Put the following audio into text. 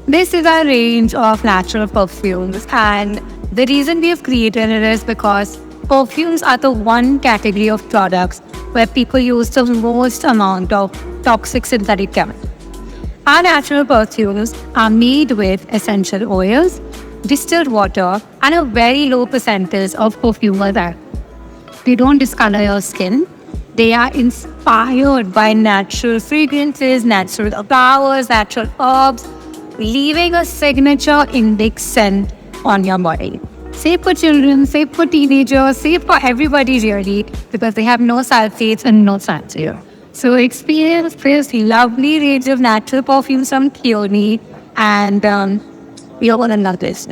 This is our range of natural perfumes, and the reason we have created it is because perfumes are the one category of products where people use the most amount of toxic synthetic chemicals. Our natural perfumes are made with essential oils, distilled water, and a very low percentage of perfumer alcohol. They don't discolor your skin. They are inspired by natural fragrances, natural flowers, natural herbs, leaving a signature index scent on your body. Safe for children, safe for teenagers, safe for everybody really, because they have no sulfates and no saturates. So experience this lovely range of natural perfumes from Peony, and you're gonna love this.